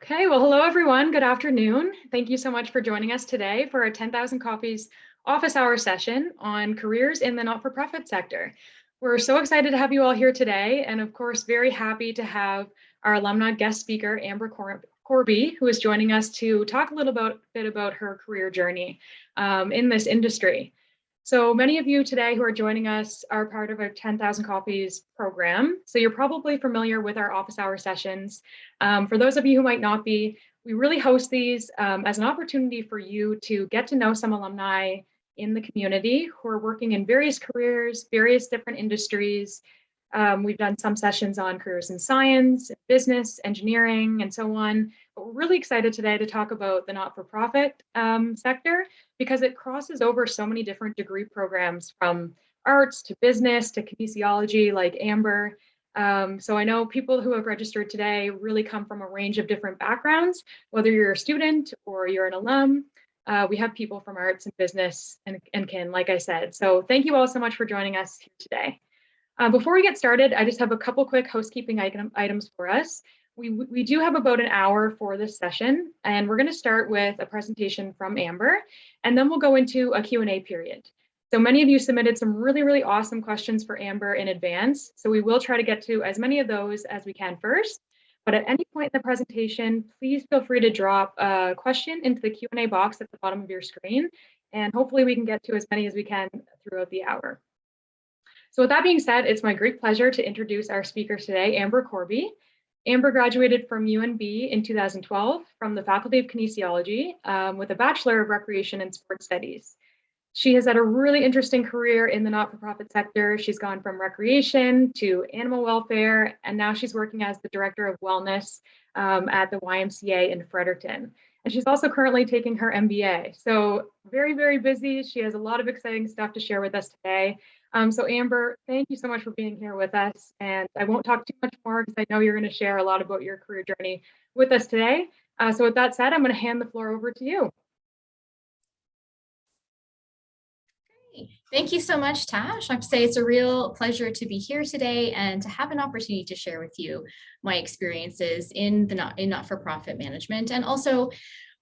Okay, well, hello everyone. Good afternoon. Thank you so much for joining us today for our 10,000 copies office hour session on careers in the not-for-profit sector. We're so excited to have you all here today, and of course, very happy to have our alumni guest speaker, Amber Corby, who is joining us to talk a little bit about her career journey in this industry. So many of you today who are joining us are part of our 10,000 copies program. So you're probably familiar with our office hour sessions. For those of you who might not be, we really host these as an opportunity for you to get to know some alumni in the community who are working in various careers, various different industries. We've done some sessions on careers in science, business, engineering, and so on. But we're really excited today to talk about the not-for-profit sector because it crosses over so many different degree programs from arts to business to kinesiology like Amber. So I know people who have registered today really come from a range of different backgrounds, whether you're a student or you're an alum. We have people from arts and business and kin, like I said. So thank you all so much for joining us here today. Before we get started, I just have a couple quick housekeeping items for us. We do have about an hour for this session, and we're going to start with a presentation from Amber, and then we'll go into a Q&A period. So many of you submitted some really awesome questions for Amber in advance, so we will try to get to as many of those as we can first. But at any point in the presentation, please feel free to drop a question into the Q&A box at the bottom of your screen, and hopefully we can get to as many as we can throughout the hour. So with that being said, it's my great pleasure to introduce our speaker today, Amber Corby. Amber graduated from UNB in 2012 from the Faculty of Kinesiology with a Bachelor of Recreation and Sports Studies. She has had a really interesting career in the not-for-profit sector. She's gone from recreation to animal welfare, and now she's working as the Director of Wellness at the YMCA in Fredericton. And she's also currently taking her MBA. So very busy. She has a lot of exciting stuff to share with us today. So Amber, thank you so much for being here with us. And I won't talk too much more because I know you're going to share a lot about your career journey with us today. So with that said, I'm going to hand the floor over to you. Thank you so much, Tash. I have to say it's a real pleasure to be here today and to have an opportunity to share with you my experiences in not-for-profit management and also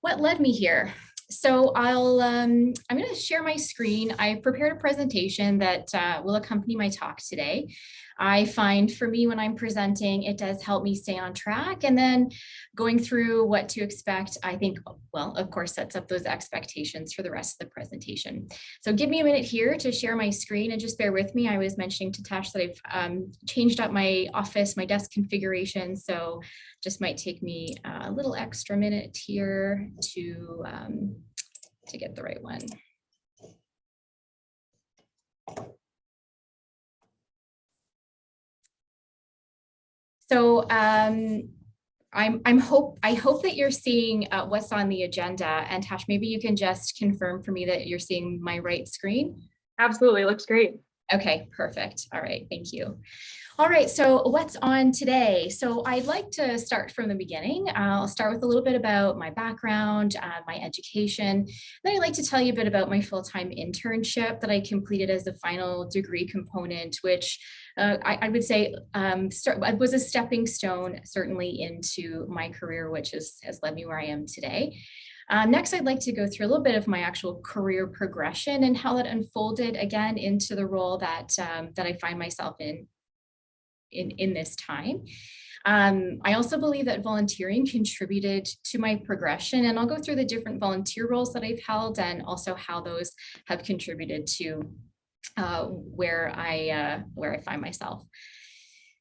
what led me here. So I'm going to share my screen. I prepared a presentation that will accompany my talk today. I find for me when I'm presenting, it does help me stay on track, and then going through what to expect, I think, well, of course, sets up those expectations for the rest of the presentation. So give me a minute here to share my screen and just bear with me. I was mentioning to Tash that I've changed up my office, my desk configuration, so just might take me a little extra minute here to get the right one. So I hope that you're seeing what's on the agenda, and Tash, maybe you can just confirm for me that you're seeing my right screen. Absolutely, looks great. Okay, perfect. All right, thank you. All right, so what's on today? So I'd like to start from the beginning. I'll start with a little bit about my background, my education. Then I'd like to tell you a bit about my full-time internship that I completed as the final degree component, which I would say was a stepping stone certainly into my career, which has led me where I am today. Next, I'd like to go through a little bit of my actual career progression and how that unfolded again into the role that I find myself in this time. I also believe that volunteering contributed to my progression, and I'll go through the different volunteer roles that I've held and also how those have contributed to where I find myself.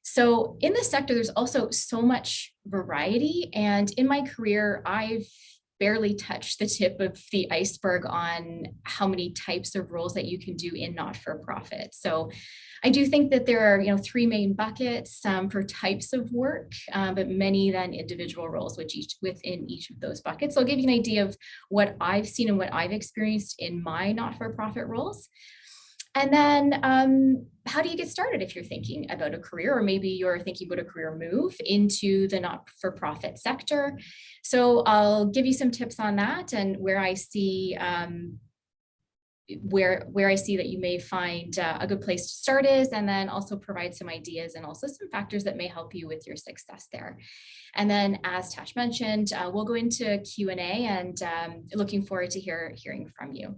So in this sector, there's also so much variety, and in my career, I've barely touched the tip of the iceberg on how many types of roles that you can do in not-for-profit. So I do think that there are, three main buckets for types of work, but many then individual roles within each of those buckets. So I'll give you an idea of what I've seen and what I've experienced in my not-for-profit roles. And then how do you get started if you're thinking about a career, or maybe you're thinking about a career move into the not-for-profit sector? So I'll give you some tips on that and where I see where I see that you may find a good place to start is, and then also provide some ideas and also some factors that may help you with your success there. And then, as Tash mentioned, we'll go into Q&A, and looking forward to hearing from you.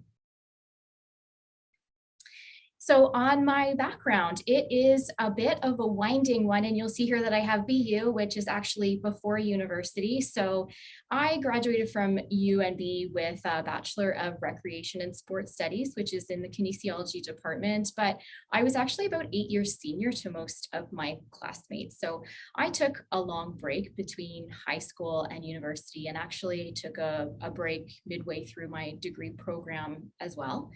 So on my background, it is a bit of a winding one, and you'll see here that I have BU, which is actually before university. So I graduated from UNB with a Bachelor of Recreation and Sports Studies, which is in the kinesiology department, but I was actually about 8 years senior to most of my classmates. So I took a long break between high school and university, and actually took a break midway through my degree program as well.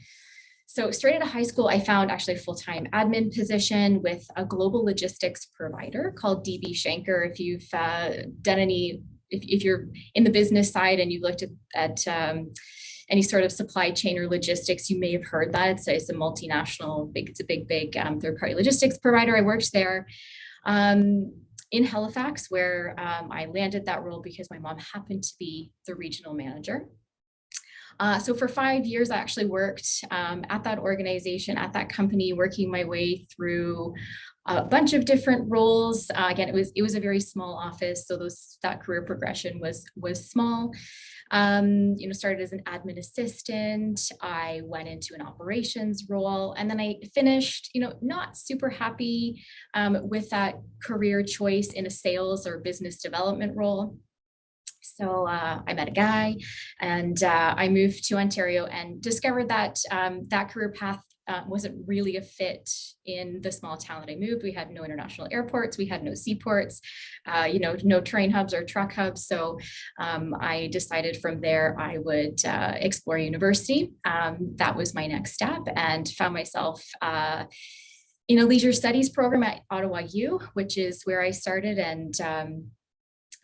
So straight out of high school, I found actually a full-time admin position with a global logistics provider called DB Schenker. If you've done any, if you're in the business side and you've looked at any sort of supply chain or logistics, you may have heard that. It's a multinational, it's a big third-party logistics provider. I worked there in Halifax, where I landed that role because my mom happened to be the regional manager. So for 5 years, I actually worked at that organization, at that company, working my way through a bunch of different roles. Again, it was a very small office, so that career progression was small. Started as an admin assistant. I went into an operations role, and then I finished, not super happy with that career choice in a sales or business development role. So I met a guy, and I moved to Ontario and discovered that that career path wasn't really a fit in the small town that I moved. We had no international airports, we had no seaports, no train hubs or truck hubs. So I decided from there I would explore university. That was my next step, and found myself in a leisure studies program at Ottawa U, which is where I started. And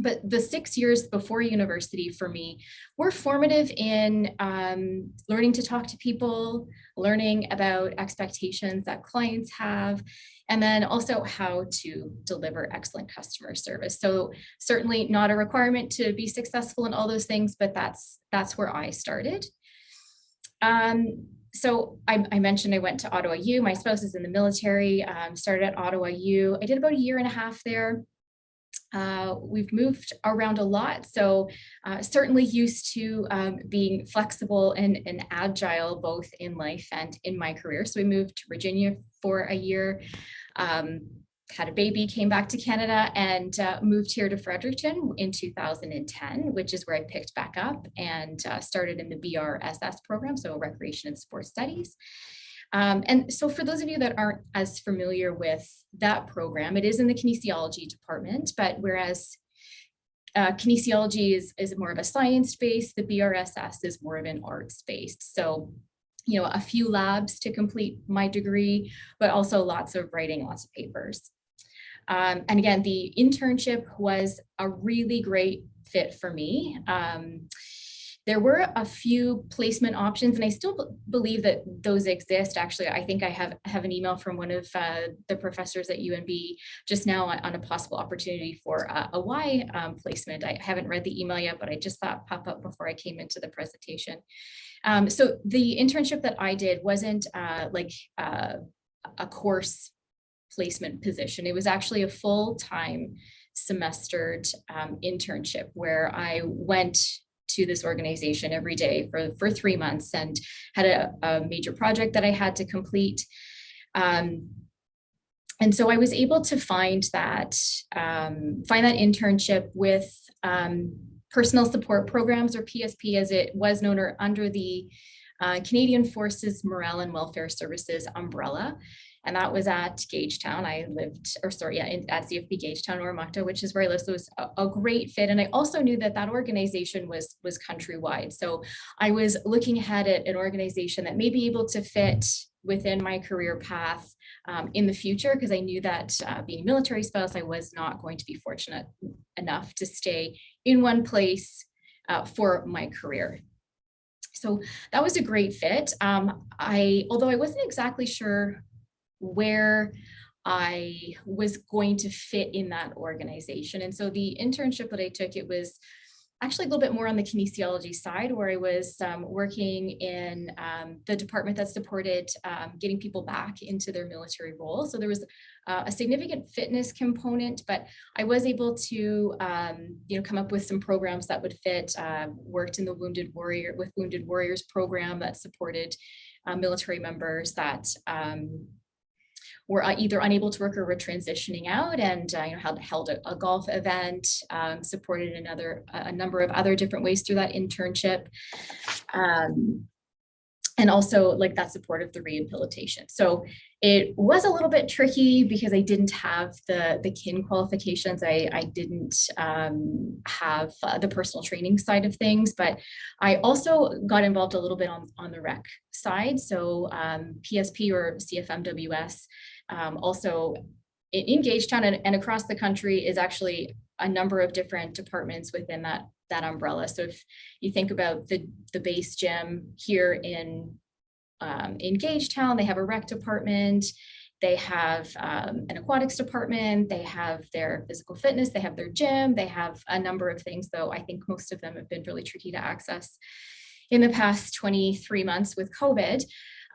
but the 6 years before university for me were formative in learning to talk to people, learning about expectations that clients have, and then also how to deliver excellent customer service. So certainly not a requirement to be successful in all those things, but that's where I started. So I mentioned I went to Ottawa U. My spouse is in the military, started at Ottawa U. I did about 1.5 years there. We've moved around a lot, so certainly used to being flexible and agile, both in life and in my career. So we moved to Virginia for a year, had a baby, came back to Canada, and moved here to Fredericton in 2010, which is where I picked back up and started in the BRSS program, so Recreation and Sports Studies. And so for those of you that aren't as familiar with that program, it is in the kinesiology department, but whereas kinesiology is more of a science-based, the BRSS is more of an arts-based. So, a few labs to complete my degree, but also lots of writing, lots of papers. And again, the internship was a really great fit for me. There were a few placement options, and I still believe that those exist. Actually, I think I have an email from one of the professors at UNB just now on a possible opportunity for a Y placement. I haven't read the email yet, but I just saw it pop up before I came into the presentation. So the internship that I did wasn't like a course placement position. It was actually a full-time semestered internship where I went to this organization every day for 3 months and had a major project that I had to complete. And so I was able to find that internship with personal support programs, or PSP as it was known, or under the Canadian Forces Morale and Welfare Services umbrella. And that was at Gagetown. I lived, at CFB Gagetown, Oromocto, which is where I lived. So it was a great fit. And I also knew that organization was countrywide. So I was looking ahead at an organization that may be able to fit within my career path in the future, because I knew that being a military spouse, I was not going to be fortunate enough to stay in one place for my career. So that was a great fit. Although I wasn't exactly sure where I was going to fit in that organization. And so the internship that I took, it was actually a little bit more on the kinesiology side, where I was working in the department that supported getting people back into their military role. So there was a significant fitness component, but I was able to come up with some programs that would fit. Worked in the Wounded Warriors program that supported military members that were either unable to work or were transitioning out, and held a golf event, supported a number of other different ways through that internship, and also like that support of the rehabilitation. So it was a little bit tricky because I didn't have the kin qualifications. I didn't have the personal training side of things, but I also got involved a little bit on the rec side. So PSP or CFMWS, also in Gagetown and across the country, is actually a number of different departments within that umbrella. So if you think about the base gym here in Gagetown, they have a rec department, they have an aquatics department, they have their physical fitness, they have their gym, they have a number of things, though I think most of them have been really tricky to access in the past 23 months with COVID.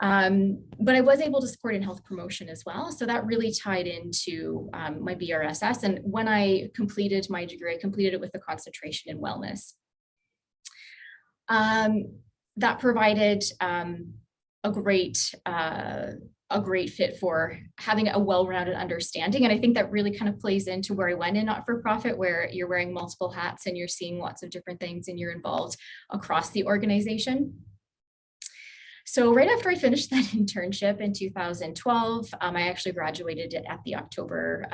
But I was able to support in health promotion as well. So that really tied into my BRSS. And when I completed my degree, I completed it with a concentration in wellness. That provided a great fit for having a well-rounded understanding. And I think that really kind of plays into where I went in not-for-profit, where you're wearing multiple hats and you're seeing lots of different things and you're involved across the organization. So right after I finished that internship in 2012, I actually graduated at the October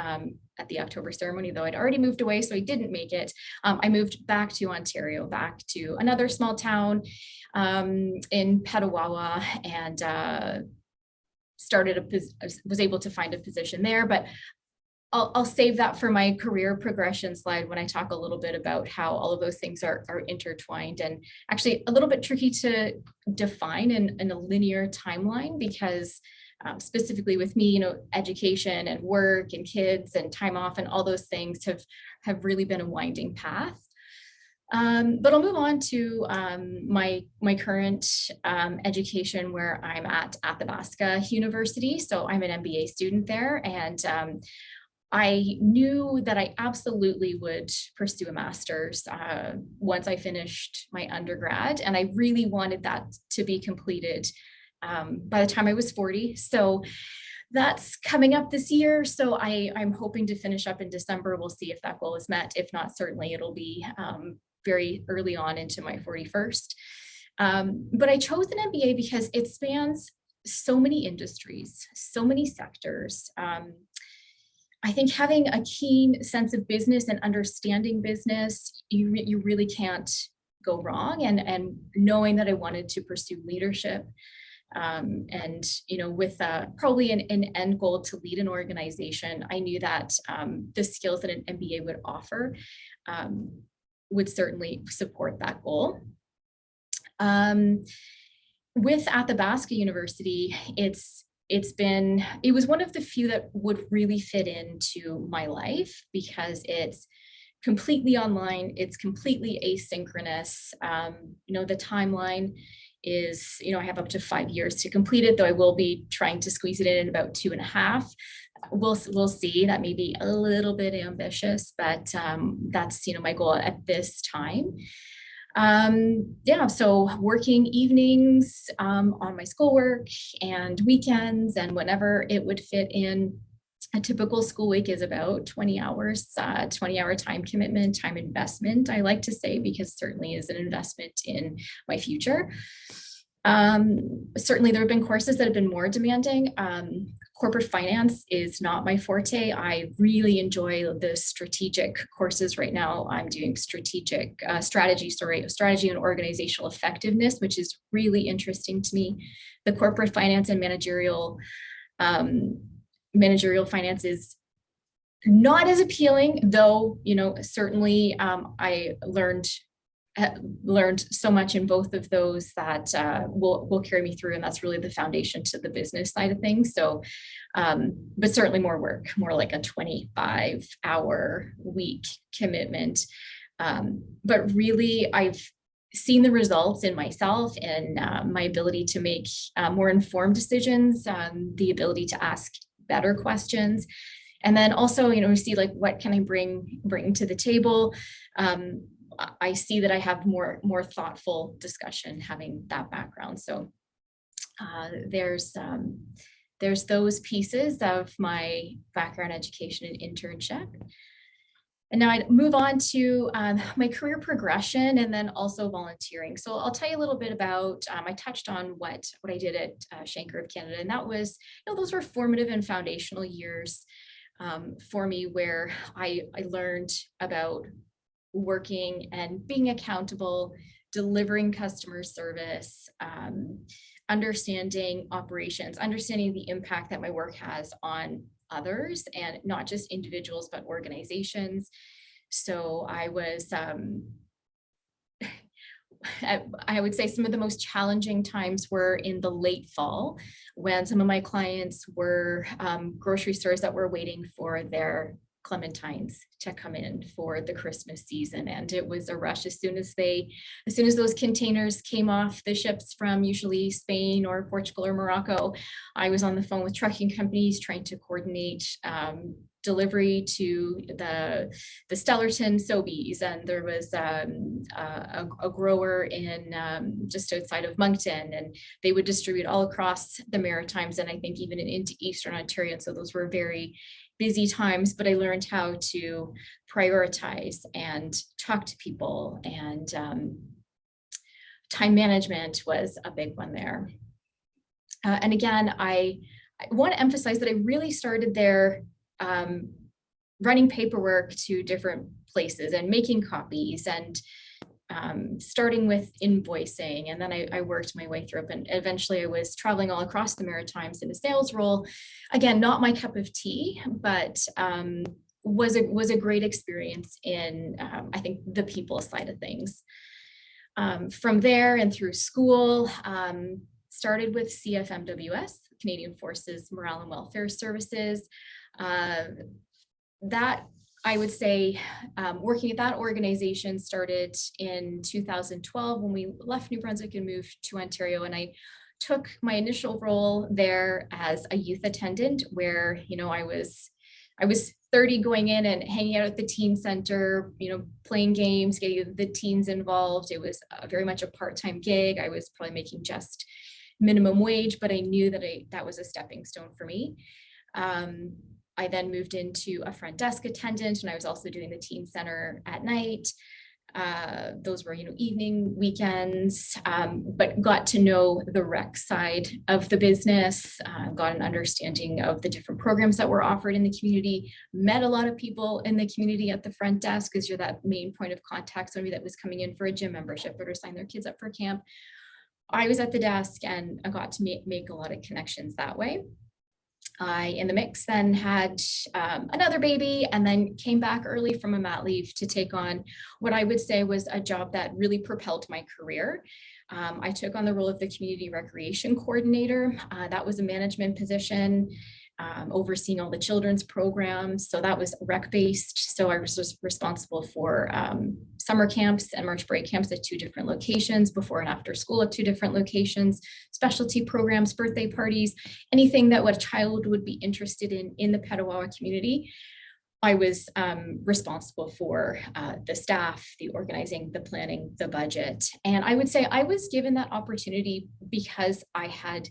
ceremony, though I'd already moved away, so I didn't make it. I moved back to Ontario, back to another small town in Petawawa, and was able to find a position there. But I'll save that for my career progression slide when I talk a little bit about how all of those things are intertwined, and actually a little bit tricky to define in a linear timeline, because specifically with me, education and work and kids and time off and all those things have really been a winding path. But I'll move on to my current education, where I'm at Athabasca University. So I'm an MBA student there, and I knew that I absolutely would pursue a master's once I finished my undergrad, and I really wanted that to be completed by the time I was 40. So that's coming up this year. So I'm hoping to finish up in December. We'll see if that goal is met. If not, certainly it'll be very early on into my 41st. But I chose an MBA because it spans so many industries, so many sectors. I think having a keen sense of business and understanding business, you really can't go wrong. And knowing that I wanted to pursue leadership, and with probably an end goal to lead an organization, I knew that the skills that an MBA would offer would certainly support that goal. With Athabasca University, it was one of the few that would really fit into my life, because it's completely online, it's completely asynchronous. The timeline is, I have up to 5 years to complete it, though I will be trying to squeeze it in about 2.5. We'll see. That may be a little bit ambitious, but that's my goal at this time. So working evenings on my schoolwork and weekends and whenever it would fit in. A typical school week is about 20 hours, 20-hour time commitment, time investment, I like to say, because certainly is an investment in my future. Certainly there have been courses that have been more demanding. Corporate finance is not my forte. I really enjoy the strategic courses right now. I'm doing strategy and organizational effectiveness, which is really interesting to me. The corporate finance and managerial finance is not as appealing, though, certainly I learned so much in both of those that will carry me through, and that's really the foundation to the business side of things. So, but certainly more work, more like a 25-hour week commitment. But really, I've seen the results in myself and my ability to make more informed decisions, the ability to ask better questions. And then also, see like, what can I bring to the table? I see that I have more thoughtful discussion having that background. So there's those pieces of my background, education, and internship. And now I'd move on to my career progression and then also volunteering. So I'll tell you a little bit about, I touched on what I did at Shanker of Canada, and that was, those were formative and foundational years for me, where I learned about working and being accountable, delivering customer service, understanding operations, understanding the impact that my work has on others, and not just individuals, but organizations. So I was, I would say some of the most challenging times were in the late fall, when some of my clients were grocery stores that were waiting for their clementines to come in for the Christmas season. And it was a rush as soon as those containers came off the ships from usually Spain or Portugal or Morocco. I was on the phone with trucking companies trying to coordinate delivery to the Stellarton Sobeys, and there was a grower in just outside of Moncton, and they would distribute all across the Maritimes, and I think even into Eastern Ontario. And so those were very busy times, but I learned how to prioritize and talk to people, and time management was a big one there. And again, I want to emphasize that I really started there running paperwork to different places and making copies, and starting with invoicing. And then I worked my way through up, and eventually I was traveling all across the Maritimes in a sales role. Again, not my cup of tea, but was a great experience in, I think, the people side of things. From there and through school, started with CFMWS, Canadian Forces Morale and Welfare Services. That, I would say, working at that organization started in 2012 when we left New Brunswick and moved to Ontario. And I took my initial role there as a youth attendant, where, I was 30 going in and hanging out at the teen center, playing games, getting the teens involved. It was very much a part-time gig. I was probably making just minimum wage, but I knew that that was a stepping stone for me. I then moved into a front desk attendant, and I was also doing the teen center at night. Those were, evening, weekends, but got to know the rec side of the business, got an understanding of the different programs that were offered in the community, met a lot of people in the community at the front desk, because you're that main point of contact. Somebody that was coming in for a gym membership or to sign their kids up for camp. I was at the desk, and I got to make a lot of connections that way. I, in the mix, then had another baby, and then came back early from a mat leave to take on what I would say was a job that really propelled my career. I took on the role of the community recreation coordinator. That was a management position, overseeing all the children's programs. So that was rec-based. So I was just responsible for summer camps and March break camps at 2 different locations, before and after school at 2 different locations, specialty programs, birthday parties, anything that what a child would be interested in the Petawawa community. I was responsible for the staff, the organizing, the planning, the budget. And I would say I was given that opportunity because I had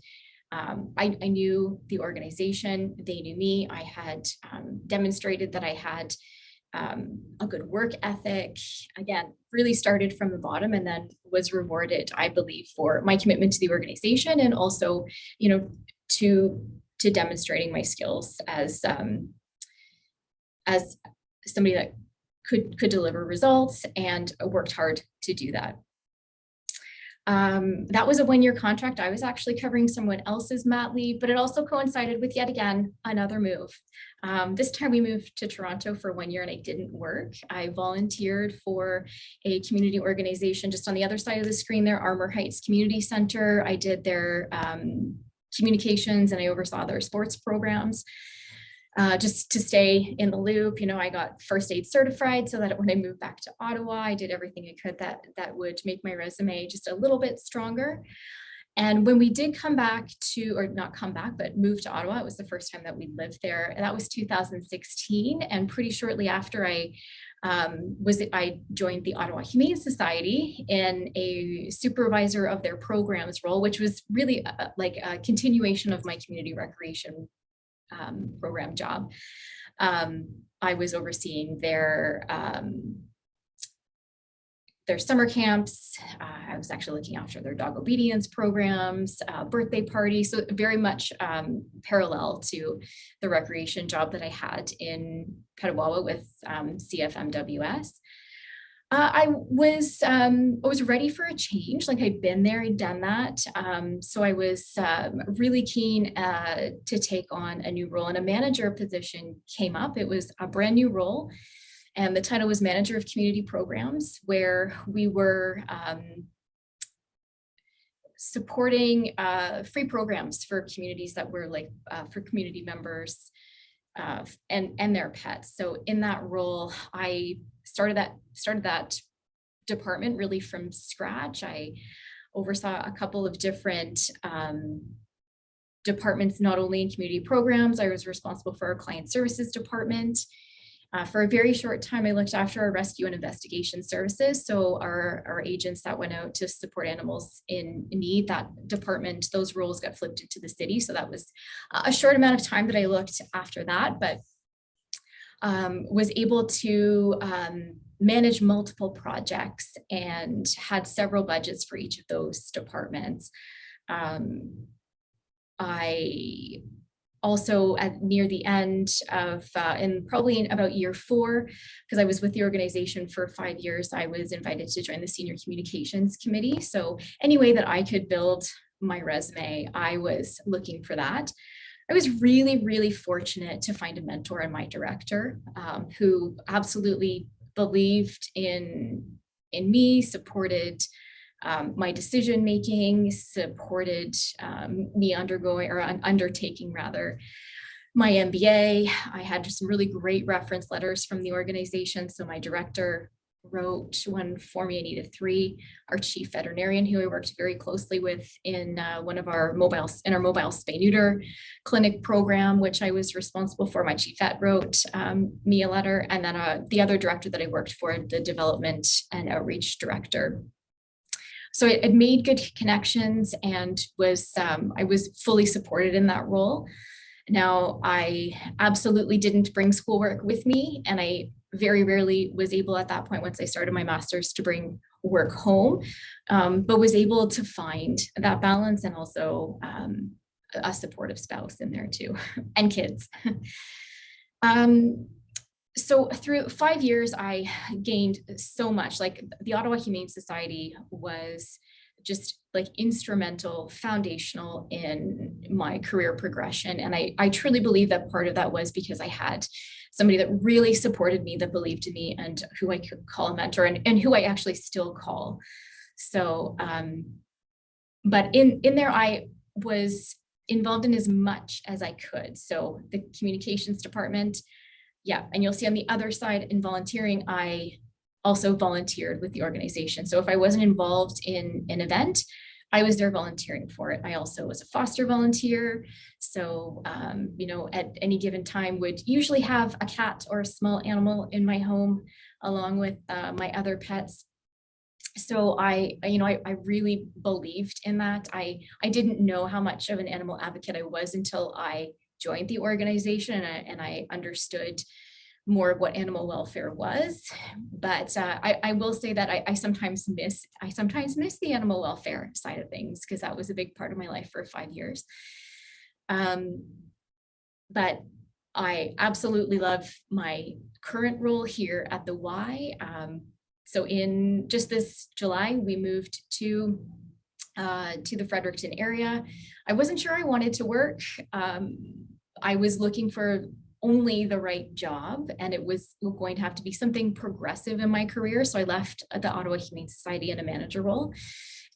I knew the organization, they knew me. I had demonstrated that I had a good work ethic. Again, really started from the bottom, and then was rewarded, I believe, for my commitment to the organization, and also, to demonstrating my skills as somebody that could deliver results, and worked hard to do that. That was a 1-year contract. I was actually covering someone else's mat leave, but it also coincided with, yet again, another move. This time we moved to Toronto for 1 year, and I didn't work. I volunteered for a community organization just on the other side of the screen there, Armour Heights Community Center. I did their communications, and I oversaw their sports programs. just to stay in the loop. I got first aid certified so that when I moved back to Ottawa, I did everything I could that would make my resume just a little bit stronger. And when we did come back to, or not come back, but move to Ottawa, it was the first time that we lived there. And that was 2016. And pretty shortly after I joined the Ottawa Humane Society in a supervisor of their programs role, which was really like a continuation of my community recreation program job. I was overseeing their summer camps. I was actually looking after their dog obedience programs, birthday parties. So very much parallel to the recreation job that I had in Petawawa with CFMWS. I was ready for a change. Like I'd been there, I'd done that. So I was really keen to take on a new role, and a manager position came up. It was a brand new role. And the title was Manager of Community Programs, where we were supporting free programs for communities that were like for community members and their pets. So in that role, I started that department really from scratch. I oversaw a couple of different departments, not only in community programs. I was responsible for our client services department. For a very short time, I looked after our rescue and investigation services. So our agents that went out to support animals in need, that department, those roles got flipped into the city. So that was a short amount of time that I looked after that, but was able to manage multiple projects and had several budgets for each of those departments. I also near the end of, probably in about year 4, because I was with the organization for 5 years, I was invited to join the Senior Communications Committee. So any way that I could build my resume, I was looking for that. I was really, really fortunate to find a mentor in my director who absolutely believed in me, supported my decision making, supported me undertaking my MBA. I had some really great reference letters from the organization. So my director wrote one for me. I needed 3. Our chief veterinarian, who I worked very closely with in our mobile spay neuter clinic program, which I was responsible for. My chief vet wrote me a letter, and then the other director that I worked for, the development and outreach director. So it made good connections and I was fully supported in that role. Now, I absolutely didn't bring schoolwork with me, and I very rarely was able at that point, once I started my master's, to bring work home, but was able to find that balance, and also a supportive spouse in there too, and kids. So through 5 years, I gained so much. Like the Ottawa Humane Society was just like instrumental, foundational in my career progression. And I truly believe that part of that was because I had somebody that really supported me, that believed in me, and who I could call a mentor, and who I actually still call. So, but in there, I was involved in as much as I could. So the communications department, yeah, and you'll see on the other side in volunteering, I also volunteered with the organization. So if I wasn't involved in an event, I was there volunteering for it. I also was a foster volunteer. So, at any given time would usually have a cat or a small animal in my home, along with my other pets. So I really believed in that. I didn't know how much of an animal advocate I was until I joined the organization, and I understood more of what animal welfare was. But I will say that I sometimes miss the animal welfare side of things, because that was a big part of my life for 5 years. But I absolutely love my current role here at the Y. So in just this July, we moved to the Fredericton area. I wasn't sure I wanted to work. I was looking for only the right job, and it was going to have to be something progressive in my career. So I left the Ottawa Humane Society in a manager role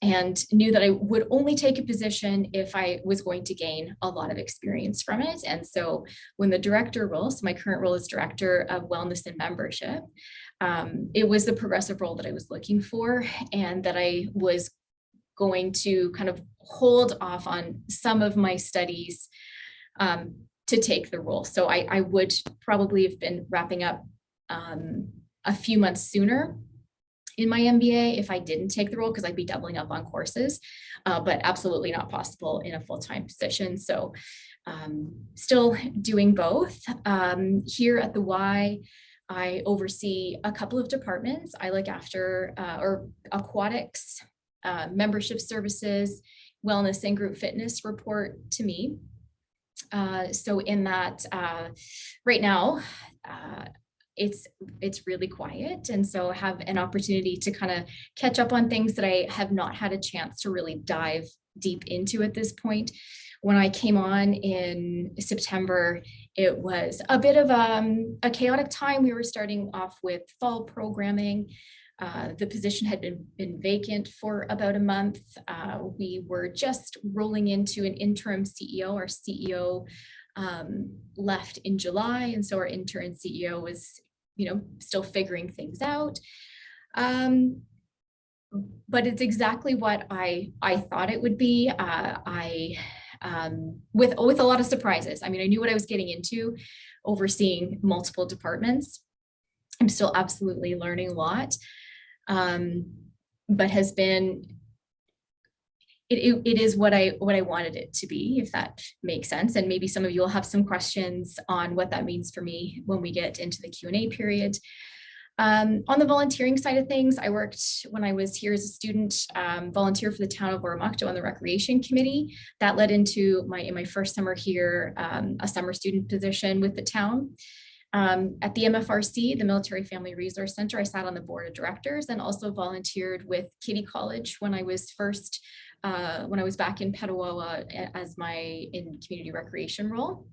and knew that I would only take a position if I was going to gain a lot of experience from it. And so when the director role, so my current role is Director of Wellness and Membership, it was the progressive role that I was looking for, and that I was going to kind of hold off on some of my studies to take the role. So I would probably have been wrapping up a few months sooner in my MBA if I didn't take the role, because I'd be doubling up on courses, but absolutely not possible in a full-time position. So still doing both. Here at the Y, I oversee a couple of departments. I look after or aquatics, membership services, wellness, and group fitness report to me. So in that, right now, it's really quiet. And so I have an opportunity to kind of catch up on things that I have not had a chance to really dive deep into at this point. When I came on in September, it was a bit of a chaotic time. We were starting off with fall programming. The position had been vacant for about a month. We were just rolling into an interim CEO. Our CEO left in July, and so our intern CEO was, still figuring things out. But it's exactly what I thought it would be. With a lot of surprises. I mean, I knew what I was getting into, overseeing multiple departments. I'm still absolutely learning a lot, but has been. It is what I wanted it to be, if that makes sense. And maybe some of you will have some questions on what that means for me when we get into the Q&A period. On the volunteering side of things, I worked when I was here as a student, volunteer for the town of Oromocto on the recreation committee. That led into in my first summer here, a summer student position with the town. At the MFRC, the Military Family Resource Center, I sat on the board of directors and also volunteered with Kitty College when I was back in Petawawa as in community recreation role.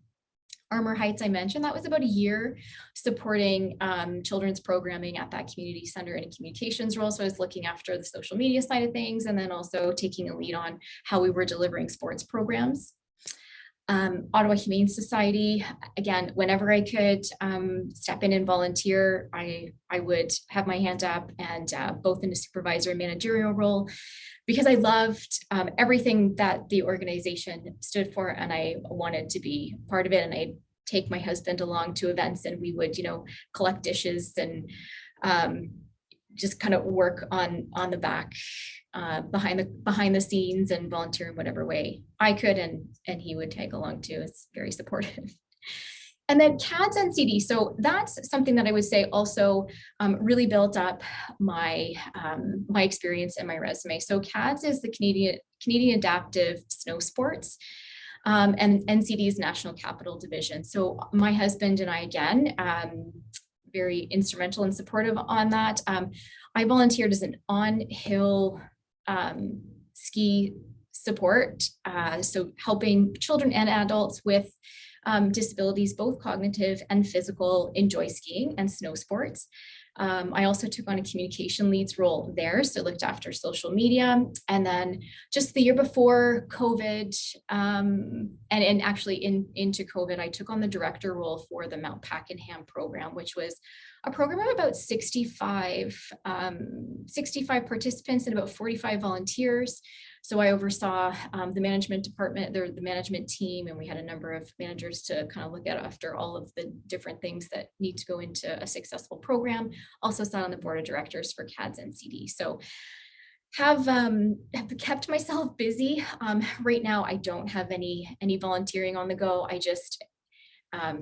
Armor Heights, I mentioned, that was about a year supporting children's programming at that community center in a communications role. So I was looking after the social media side of things, and then also taking a lead on how we were delivering sports programs. Ottawa Humane Society, again, whenever I could step in and volunteer, I would have my hand up, and both in a supervisor and managerial role, because I loved everything that the organization stood for, and I wanted to be part of it. And I'd take my husband along to events, and we would, collect dishes and just kind of work on the back, behind the scenes, and volunteer in whatever way I could, and he would tag along too. It's very supportive. And then CADS NCD. So that's something that I would say also really built up my experience and my resume. So CADS is the Canadian Adaptive Snow Sports, and NCD's National Capital Division. So my husband and I, again, very instrumental and supportive on that. I volunteered as an on-hill ski support, so helping children and adults with disabilities, both cognitive and physical, enjoy skiing and snow sports. I also took on a communication leads role there, so looked after social media. And then just the year before COVID, and actually into COVID, I took on the director role for the Mount Pakenham program, which was a program of about 65 participants and about 45 volunteers. So I oversaw the management department, the management team, and we had a number of managers to kind of look at after all of the different things that need to go into a successful program. Also sat on the board of directors for CADS NCD. So have kept myself busy. Right now, I don't have any volunteering on the go. I just I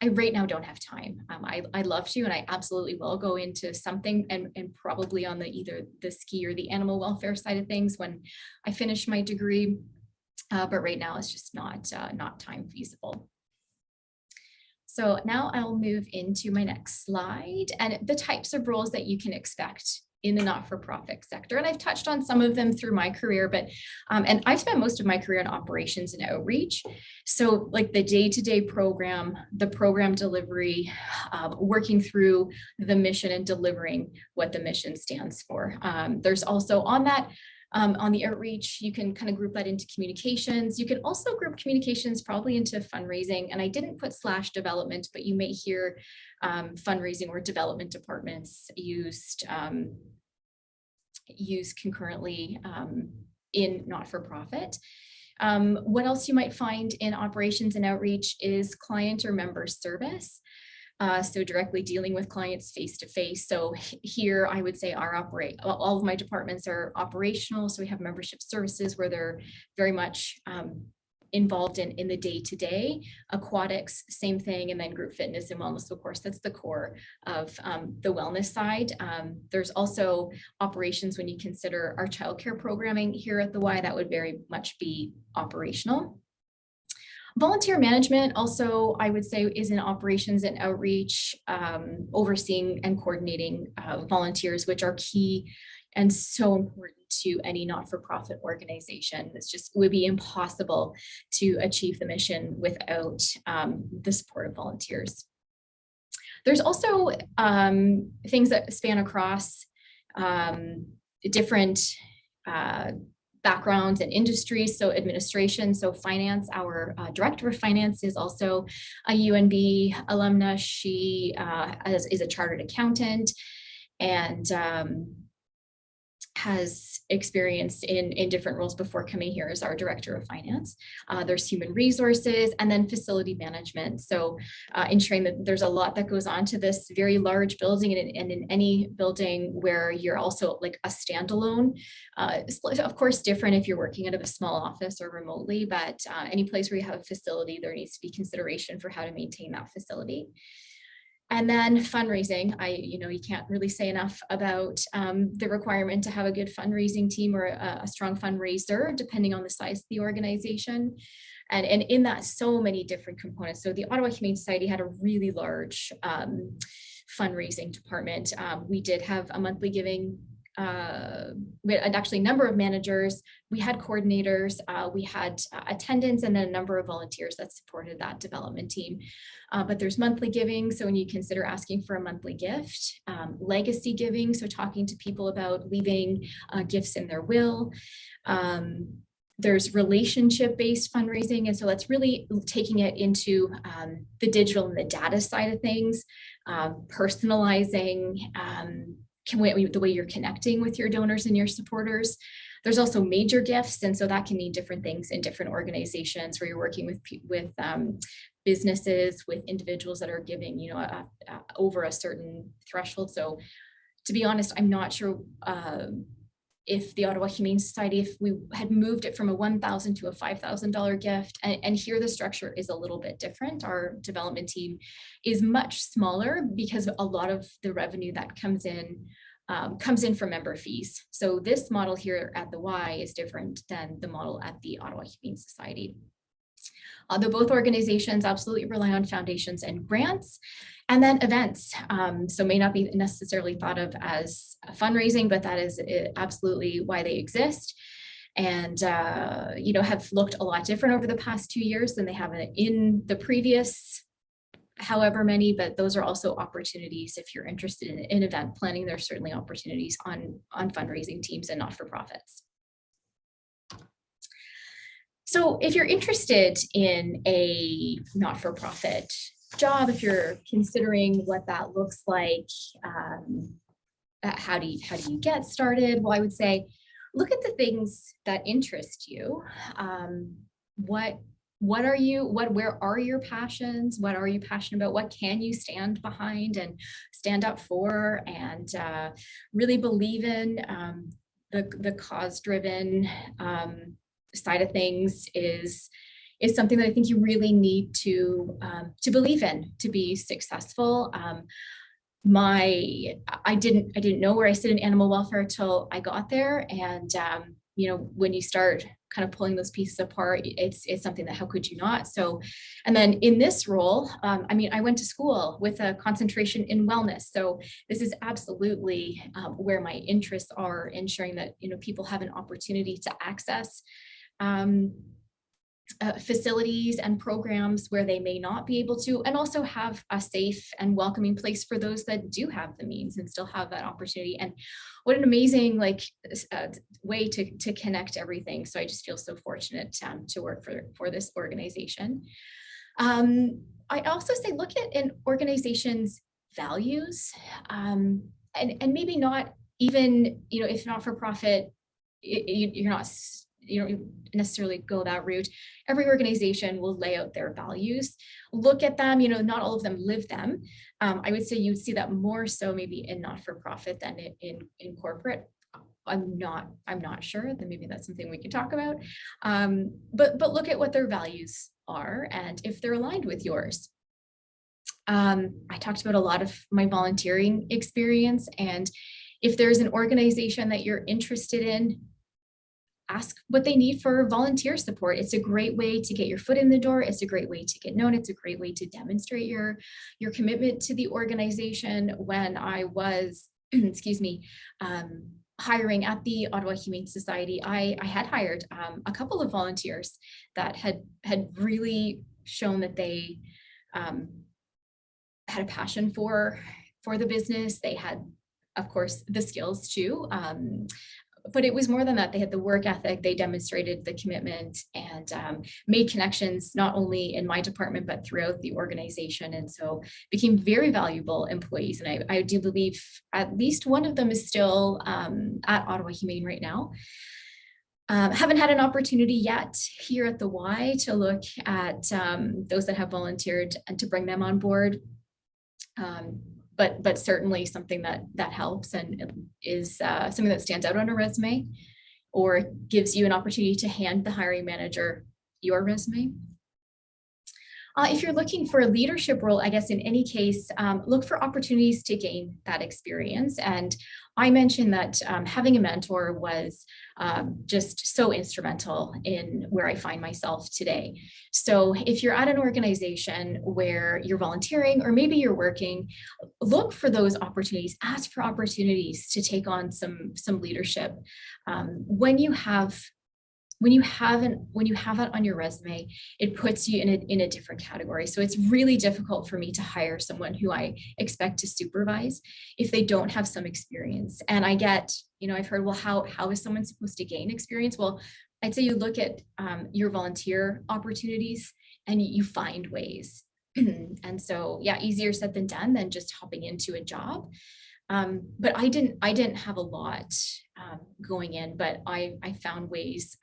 right now don't have time. I love to, and I absolutely will go into something, and probably on either the ski or the animal welfare side of things when I finish my degree. But right now it's just not time feasible. So now I'll move into my next slide, and the types of roles that you can expect in the not-for-profit sector. And I've touched on some of them through my career, but, and I've spent most of my career in operations and outreach. So like the day-to-day program, the program delivery, working through the mission and delivering what the mission stands for. There's also on that, on the outreach, you can kind of group that into communications. You can also group communications probably into fundraising. And I didn't put / development, but you may hear fundraising or development departments used concurrently in not-for-profit. What else you might find in operations and outreach is client or member service. So directly dealing with clients face to face. So here I would say all of my departments are operational. So we have membership services where they're very much involved in the day-to-day. Aquatics, same thing. And then group fitness and wellness, of course, that's the core of the wellness side. There's also operations when you consider our childcare programming here at the Y, that would very much be operational. Volunteer management also, I would say, is in operations and outreach, overseeing and coordinating volunteers, which are key and so important to any not-for-profit organization. It's just would be impossible to achieve the mission without the support of volunteers. There's also things that span across different backgrounds and industries, so administration, so finance. Our director of finance is also a UNB alumna. She is a chartered accountant and has experience in different roles before coming here as our director of finance. There's human resources and then facility management. So ensuring that there's a lot that goes on to this very large building, and in any building where you're also like a standalone, of course, different if you're working out of a small office or remotely, but any place where you have a facility, there needs to be consideration for how to maintain that facility. And then fundraising, you can't really say enough about the requirement to have a good fundraising team or a strong fundraiser, depending on the size of the organization. And in that, so many different components. So the Ottawa Humane Society had a really large fundraising department. We did have a monthly giving. We had actually a number of managers, we had coordinators, we had attendants, and then a number of volunteers that supported that development team. But there's monthly giving. So when you consider asking for a monthly gift, legacy giving, so talking to people about leaving gifts in their will. There's relationship-based fundraising. And so that's really taking it into the digital and the data side of things, personalizing, the way you're connecting with your donors and your supporters. There's also major gifts. And so that can mean different things in different organizations where you're working with businesses, with individuals that are giving, over a certain threshold. So to be honest, I'm not sure if the Ottawa Humane Society, if we had moved it from a $1,000 to a $5,000 gift, and here the structure is a little bit different. Our development team is much smaller because a lot of the revenue that comes in from member fees. So this model here at the Y is different than the model at the Ottawa Humane Society. Though both organizations absolutely rely on foundations and grants, and then events. So may not be necessarily thought of as fundraising, but that is absolutely why they exist. And, have looked a lot different over the past 2 years than they have in the previous however many, but those are also opportunities. If you're interested in event planning, there's certainly opportunities on fundraising teams and not-for-profits. So if you're interested in a not-for-profit job, if you're considering what that looks like, how do you get started? Well, I would say, look at the things that interest you. Where are your passions? What are you passionate about? What can you stand behind and stand up for and really believe in? The cause-driven side of things is something that I think you really need to believe in to be successful. I didn't know where I sit in animal welfare till I got there, and when you start kind of pulling those pieces apart, it's something that how could you not? So, and then in this role, I went to school with a concentration in wellness. So this is absolutely where my interests are, ensuring that, people have an opportunity to access facilities and programs where they may not be able to, and also have a safe and welcoming place for those that do have the means and still have that opportunity. And what an amazing way to connect everything. So I just feel so fortunate to work for this organization. I also say look at an organization's values, and maybe not even, if not for profit, you're not, you don't necessarily go that route. Every organization will lay out their values. Look at them, not all of them live them. I would say you'd see that more so maybe in not-for-profit than in corporate. I'm not sure, then maybe that's something we can talk about. But look at what their values are and if they're aligned with yours. I talked about a lot of my volunteering experience, and if there's an organization that you're interested in, ask what they need for volunteer support. It's a great way to get your foot in the door. It's a great way to get known. It's a great way to demonstrate your commitment to the organization. When I was, hiring at the Ottawa Humane Society, I had hired a couple of volunteers that had really shown that they had a passion for the business. They had, of course, the skills too. But it was more than that. They had the work ethic, they demonstrated the commitment, and made connections not only in my department, but throughout the organization. And so became very valuable employees. And I do believe at least one of them is still at Ottawa Humane right now. Haven't had an opportunity yet here at the Y to look at those that have volunteered and to bring them on board. But certainly something that helps and is something that stands out on a resume or gives you an opportunity to hand the hiring manager your resume. If you're looking for a leadership role, I guess in any case, look for opportunities to gain that experience. And I mentioned that having a mentor was just so instrumental in where I find myself today. So if you're at an organization where you're volunteering or maybe you're working, look for those opportunities, ask for opportunities to take on some leadership. When you have that on your resume, it puts you in a different category. So it's really difficult for me to hire someone who I expect to supervise if they don't have some experience. And I get, I've heard, well, how is someone supposed to gain experience? Well, I'd say you look at your volunteer opportunities and you find ways. And so, yeah, easier said than done than just hopping into a job. But I didn't have a lot going in, but I found ways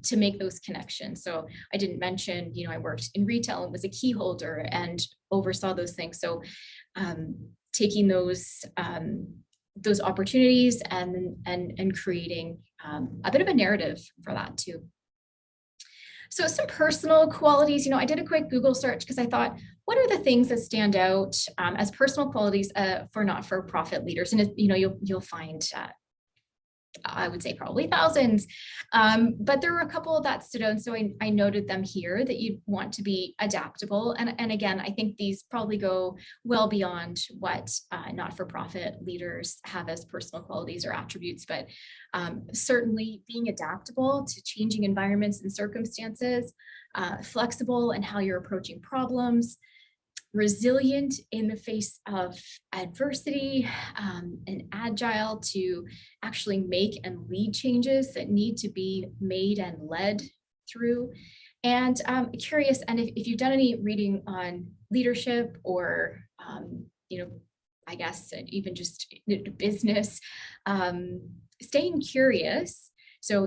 to make those connections. So I didn't mention, I worked in retail and was a key holder and oversaw those things. So taking those opportunities and creating a bit of a narrative for that too. So some personal qualities, I did a quick Google search because I thought, what are the things that stand out as personal qualities for not-for-profit leaders? And you'll find, I would say probably thousands, but there were a couple that stood out. So I noted them here, that you want to be adaptable. And again, I think these probably go well beyond what not-for-profit leaders have as personal qualities or attributes, but certainly being adaptable to changing environments and circumstances, flexible in how you're approaching problems, resilient in the face of adversity, and agile to actually make and lead changes that need to be made and led through, and curious. And if you've done any reading on leadership or, I guess even just business, staying curious. So,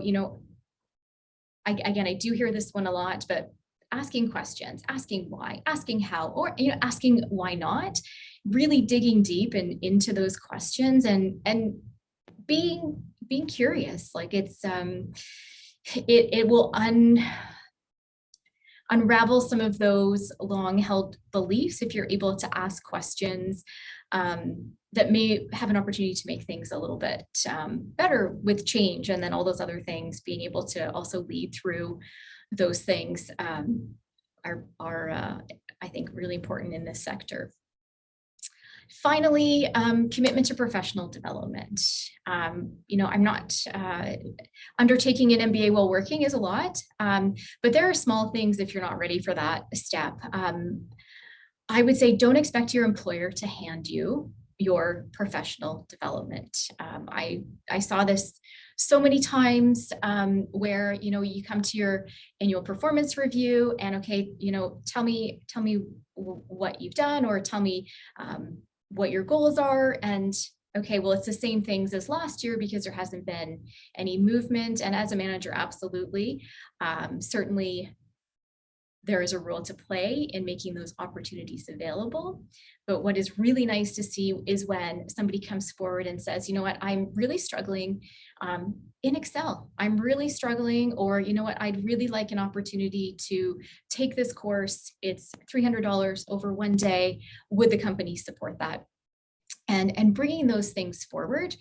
I do hear this one a lot, but asking questions, asking why, asking how, or asking why not, really digging deep into those questions and being curious. Like it will unravel some of those long held beliefs if you're able to ask questions that may have an opportunity to make things a little bit better with change. And then all those other things, being able to also lead through those things are I think, really important in this sector. Finally, commitment to professional development. I'm not undertaking an MBA while working is a lot, but there are small things if you're not ready for that step. I would say don't expect your employer to hand you your professional development. I saw this so many times where you come to your annual performance review and okay, tell me what you've done, or tell me what your goals are, and okay, well, it's the same things as last year because there hasn't been any movement. And as a manager, absolutely, certainly there is a role to play in making those opportunities available. But what is really nice to see is when somebody comes forward and says, you know what, I'm really struggling in Excel. I'm really struggling, or you know what, I'd really like an opportunity to take this course. It's $300 over one day. Would the company support that? And bringing those things forward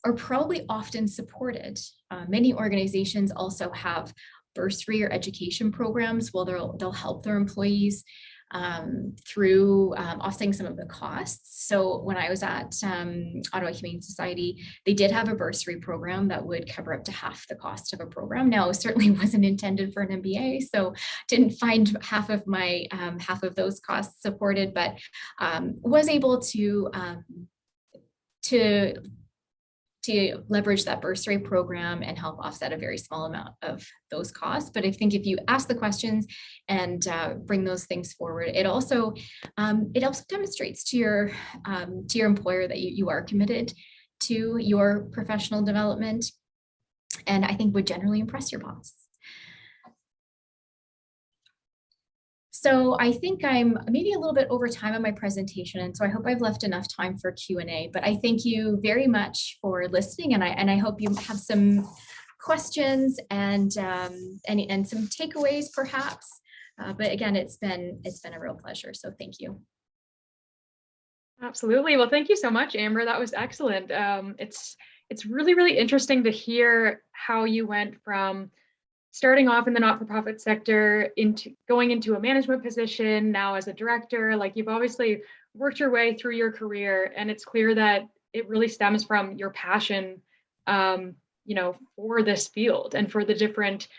are probably often supported. Many organizations also have bursary or education programs where they'll help their employees through offsetting some of the costs. So when I was at Ottawa Humane Society, they did have a bursary program that would cover up to half the cost of a program. Now, it certainly wasn't intended for an MBA, so didn't find half of those costs supported, but was able to leverage that bursary program and help offset a very small amount of those costs. But I think if you ask the questions and bring those things forward, it also demonstrates to your employer that you are committed to your professional development, and I think would generally impress your boss. So I think I'm maybe a little bit over time on my presentation, and so I hope I've left enough time for Q&A, but I thank you very much for listening, and I hope you have some questions and some takeaways perhaps. But again, it's been a real pleasure, so thank you. Absolutely. Well, thank you so much, Amber. That was excellent. It's really, really interesting to hear how you went from starting off in the not-for-profit sector into going into a management position, now as a director. Like, you've obviously worked your way through your career, and it's clear that it really stems from your passion, for this field and for the different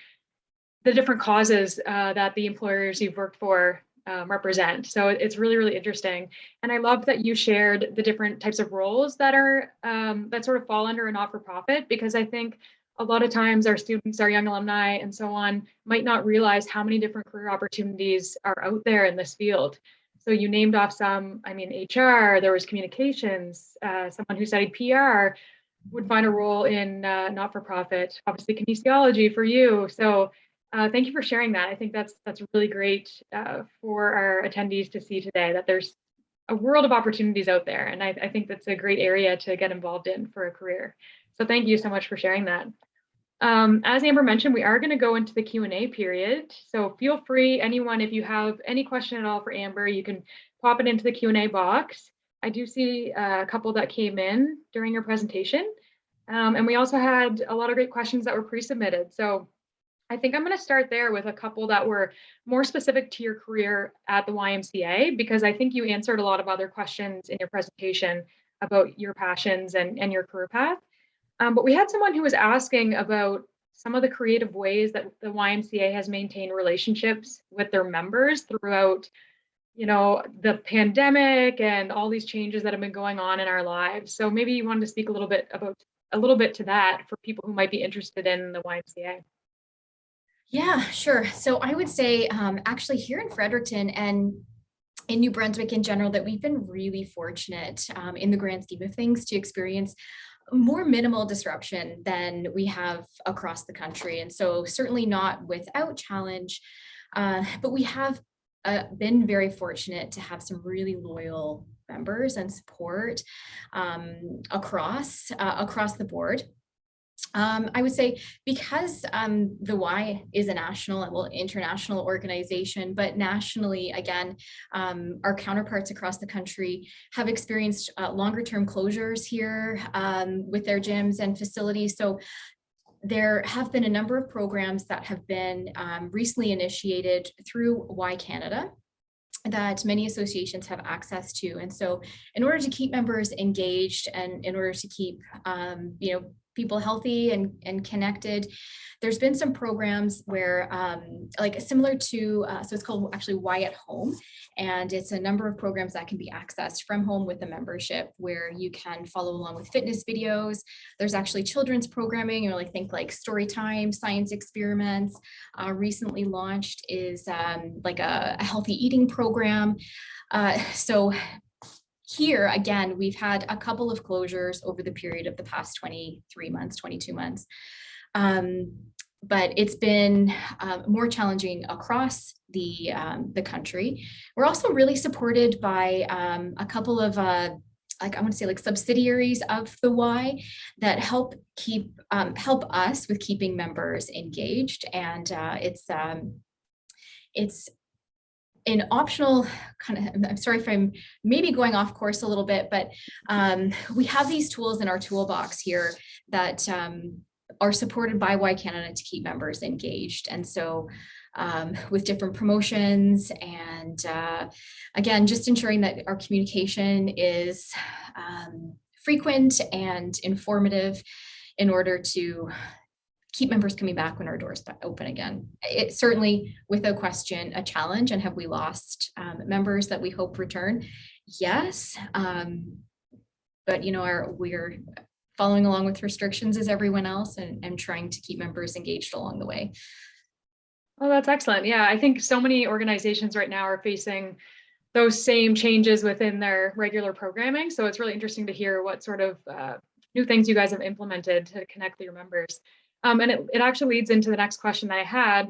causes that the employers you've worked for represent. So it's really, really interesting. And I love that you shared the different types of roles that are that sort of fall under a not-for-profit, because I think a lot of times our students, our young alumni and so on might not realize how many different career opportunities are out there in this field. So you named off some, HR, there was communications, someone who studied PR would find a role in not-for-profit, obviously kinesiology for you. So thank you for sharing that. I think that's really great for our attendees to see today, that there's a world of opportunities out there. And I think that's a great area to get involved in for a career. So thank you so much for sharing that. As Amber mentioned, we are going to go into the Q&A period. So feel free, anyone, if you have any question at all for Amber, you can pop it into the Q&A box. I do see a couple that came in during your presentation. And we also had a lot of great questions that were pre-submitted. So I think I'm going to start there with a couple that were more specific to your career at the YMCA, because I think you answered a lot of other questions in your presentation about your passions and your career path. But we had someone who was asking about some of the creative ways that the YMCA has maintained relationships with their members throughout, the pandemic and all these changes that have been going on in our lives. So maybe you wanted to speak a little bit to that for people who might be interested in the YMCA. Yeah, sure. So I would say actually here in Fredericton and in New Brunswick in general, that we've been really fortunate in the grand scheme of things to experience more minimal disruption than we have across the country. And so certainly not without challenge, but we have been very fortunate to have some really loyal members and support across the board. I would say because the Y is a national, well, international organization, but nationally, again, our counterparts across the country have experienced longer term closures here with their gyms and facilities. So there have been a number of programs that have been recently initiated through Y Canada that many associations have access to. And so in order to keep members engaged and in order to keep people healthy and connected, there's been some programs where like similar to, so it's called actually Y at Home. And it's a number of programs that can be accessed from home with a membership where you can follow along with fitness videos. There's actually children's programming, think like story time, science experiments. Recently launched is like a healthy eating program. So here, again, we've had a couple of closures over the period of the past 23 months, 22 months. But it's been more challenging across the country. We're also really supported by a couple of like I want to say like subsidiaries of the Y that help us with keeping members engaged, and it's an optional kind of, I'm sorry if I'm maybe going off course a little bit, but we have these tools in our toolbox here that are supported by Y Canada to keep members engaged. And so with different promotions and again, just ensuring that our communication is frequent and informative in order to keep members coming back when our doors open again. It's certainly, without question, a challenge. And have we lost members that we hope return? Yes. But we're following along with restrictions as everyone else and trying to keep members engaged along the way. Oh, that's excellent. Yeah, I think so many organizations right now are facing those same changes within their regular programming. So it's really interesting to hear what sort of new things you guys have implemented to connect with your members. And it actually leads into the next question that I had,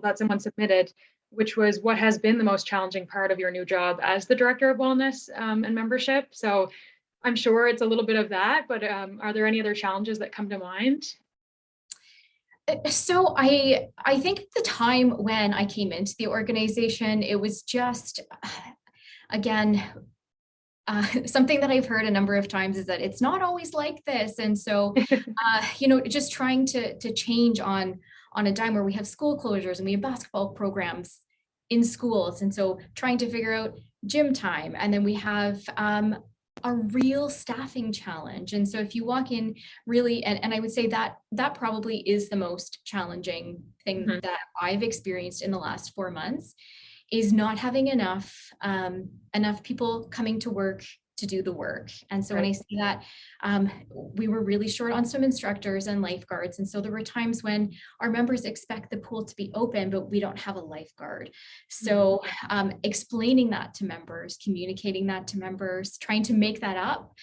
that someone submitted, which was what has been the most challenging part of your new job as the Director of Wellness and Membership? So I'm sure it's a little bit of that, but are there any other challenges that come to mind? So I think at the time when I came into the organization, it was just, again, something that I've heard a number of times is that it's not always like this. And so, just trying to change on a dime where we have school closures and we have basketball programs in schools. And so trying to figure out gym time. And then we have a real staffing challenge. And so if you walk in really, and I would say that probably is the most challenging thing that I've experienced in the last 4 months, is not having enough people coming to work to do the work. And so when I see that, we were really short on some instructors and lifeguards. And so there were times when our members expect the pool to be open, but we don't have a lifeguard. So explaining that to members, communicating that to members, trying to make that up.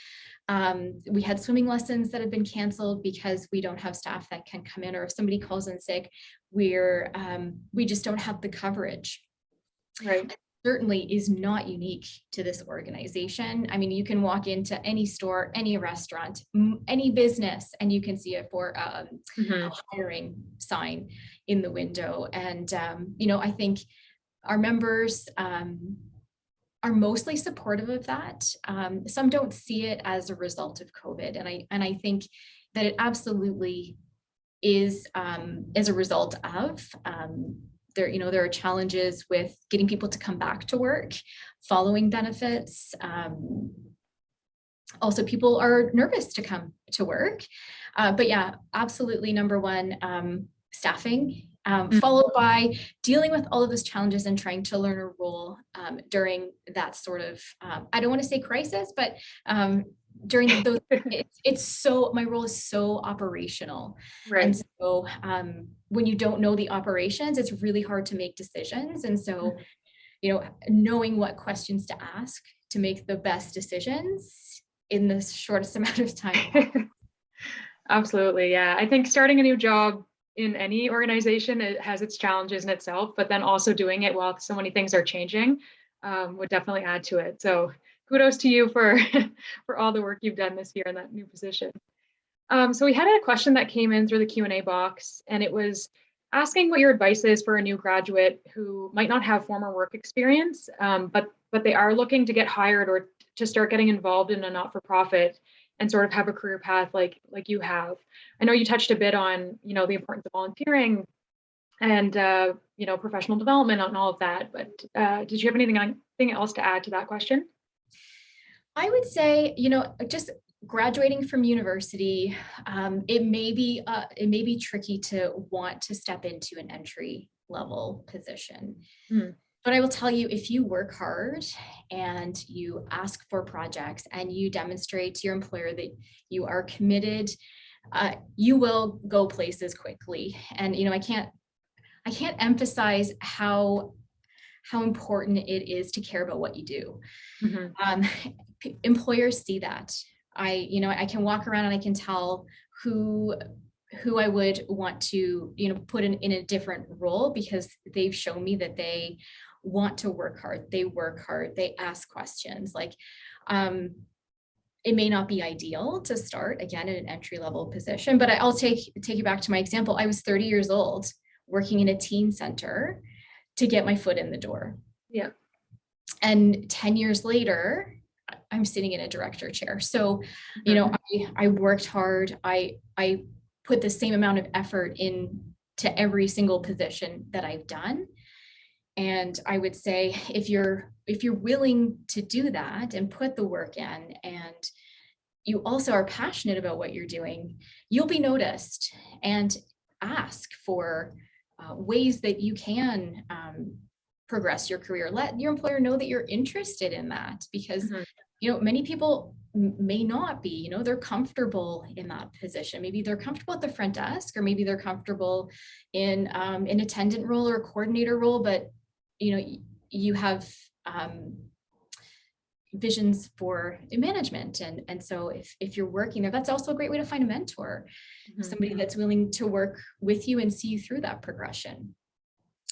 We had swimming lessons that have been canceled because we don't have staff that can come in, or if somebody calls in sick, we just don't have the coverage. Right. That certainly is not unique to this organization. I mean, you can walk into any store, any restaurant, any business, and you can see it for a hiring sign in the window. And, I think our members are mostly supportive of that. Some don't see it as a result of COVID. And I think that it absolutely is as a result of there are challenges with getting people to come back to work, following benefits. Also, people are nervous to come to work. But yeah, absolutely, number one, staffing, followed by dealing with all of those challenges and trying to learn a role during that sort of, I don't want to say crisis, but during those, my role is so operational. Right. And so when you don't know the operations, it's really hard to make decisions. And so, knowing what questions to ask to make the best decisions in the shortest amount of time. Absolutely. Yeah. I think starting a new job in any organization, it has its challenges in itself, but then also doing it while so many things are changing would definitely add to it. So kudos to you for all the work you've done this year in that new position. So we had a question that came in through the Q&A box, and it was asking what your advice is for a new graduate who might not have former work experience, but they are looking to get hired or to start getting involved in a not-for-profit and sort of have a career path like you have. I know you touched a bit on, the importance of volunteering and professional development and all of that, but did you have anything else to add to that question? I would say, just graduating from university, it may be tricky to want to step into an entry level position. Mm. But I will tell you, if you work hard and you ask for projects and you demonstrate to your employer that you are committed, you will go places quickly. And I can't emphasize how important it is to care about what you do. Mm-hmm. Employers see that. I can walk around and I can tell who I would want to, put in a different role because they've shown me that they want to work hard. They work hard. They ask questions. It may not be ideal to start again in an entry level position, but I'll take you back to my example. I was 30 years old working in a teen center to get my foot in the door. Yeah. And 10 years later, I'm sitting in a director chair. So, I worked hard. I put the same amount of effort into every single position that I've done. And I would say if you're willing to do that and put the work in, and you also are passionate about what you're doing, you'll be noticed, and ask for ways that you can progress your career. Let your employer know that you're interested in that, because many people may not be, they're comfortable in that position. Maybe they're comfortable at the front desk, or maybe they're comfortable in an attendant role or a coordinator role, but you have visions for management. And so if you're working there, that's also a great way to find a mentor, somebody that's willing to work with you and see you through that progression.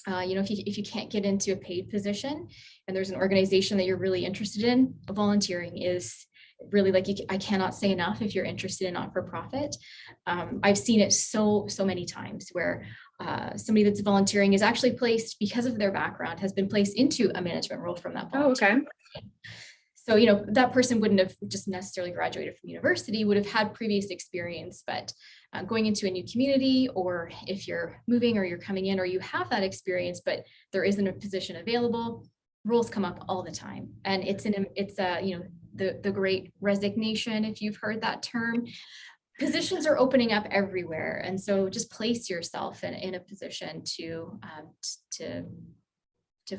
If you can't get into a paid position and there's an organization that you're really interested in, volunteering is really, I cannot say enough if you're interested in not-for-profit. I've seen it so many times where somebody that's volunteering is actually placed, because of their background, has been placed into a management role from that volunteer. Oh, okay. So, that person wouldn't have just necessarily graduated from university, would have had previous experience, but going into a new community, or if you're moving or you're coming in or you have that experience, but there isn't a position available, roles come up all the time. And it's the great resignation, if you've heard that term. Positions are opening up everywhere. And so just place yourself in a position to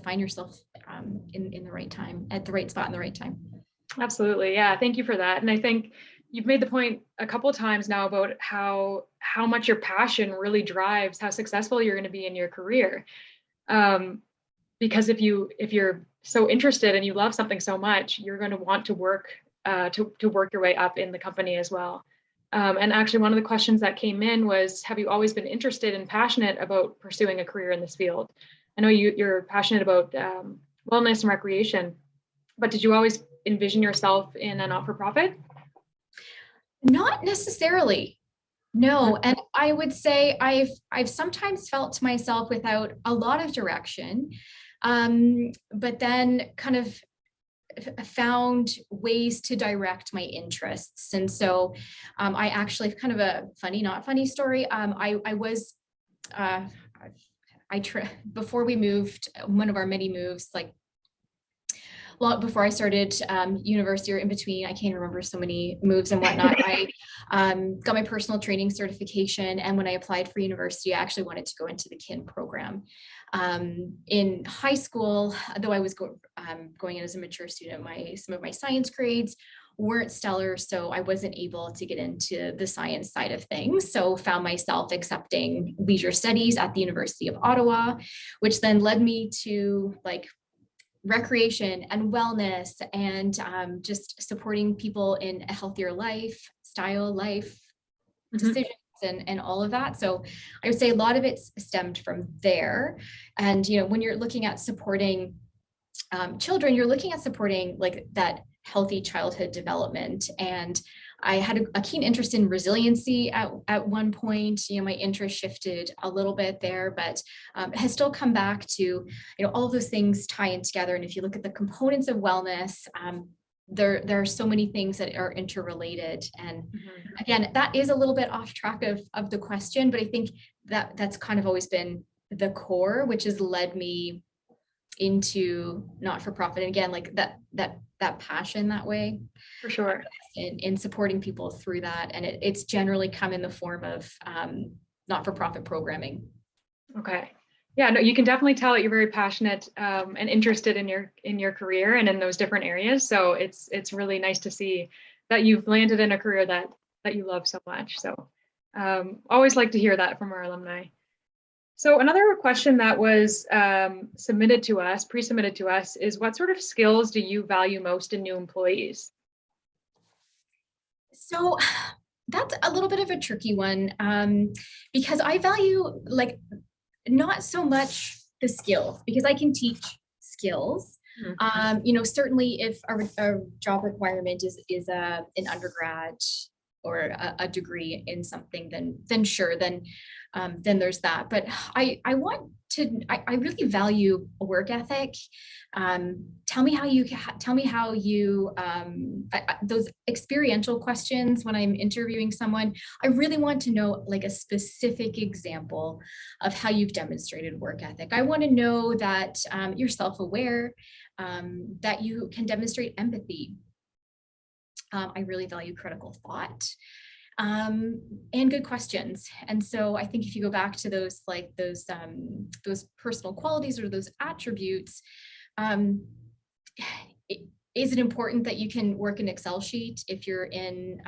find yourself in the right time, at the right spot in the right time. Absolutely. Yeah. Thank you for that. And I think you've made the point a couple of times now about how much your passion really drives how successful you're going to be in your career. Because if you're so interested and you love something so much, you're going to want to work to work your way up in the company as well. And actually, one of the questions that came in was, have you always been interested and passionate about pursuing a career in this field? I know you're passionate about wellness and recreation, but did you always envision yourself in a not-for-profit? Not necessarily. No. And I would say I've sometimes felt to myself without a lot of direction, but then kind of found ways to direct my interests. And so I actually, kind of a funny, not funny story. Before we moved, one of our many moves, long before I started university, or in between, I can't remember, so many moves and whatnot. I got my personal training certification. And when I applied for university, I actually wanted to go into the kin program. In high school, though I was going in as a mature student, some of my science grades weren't stellar, so I wasn't able to get into the science side of things. So found myself accepting leisure studies at the University of Ottawa, which then led me to recreation and wellness, and just supporting people in a healthier lifestyle, decisions, and all of that. So I would say a lot of it stemmed from there. And when you're looking at supporting children, you're looking at supporting that healthy childhood development. And I had a keen interest in resiliency at one point. My interest shifted a little bit there, but it has still come back to, all of those things tie in together. And if you look at the components of wellness, there are so many things that are interrelated. And again, that is a little bit off track of the question, but I think that's kind of always been the core, which has led me into not-for-profit. And again, like that passion that way. For sure. In supporting people through that. And it's generally come in the form of not-for-profit programming. Okay. Yeah, no, you can definitely tell that you're very passionate and interested in your career and in those different areas. So it's really nice to see that you've landed in a career that you love so much. So always like to hear that from our alumni. So another question that was pre-submitted to us is, what sort of skills do you value most in new employees? So that's a little bit of a tricky one because I value not so much the skills, because I can teach skills. Certainly if a job requirement is an undergrad or a degree in something, then sure, then there's that. But I really value a work ethic. Tell me how you those experiential questions when I'm interviewing someone. I really want to know like a specific example of how you've demonstrated work ethic. I want to know that you're self-aware, that you can demonstrate empathy. I really value critical thought and good questions. And so I think if you go back to those personal qualities or those attributes, is it important that you can work an Excel sheet if you're in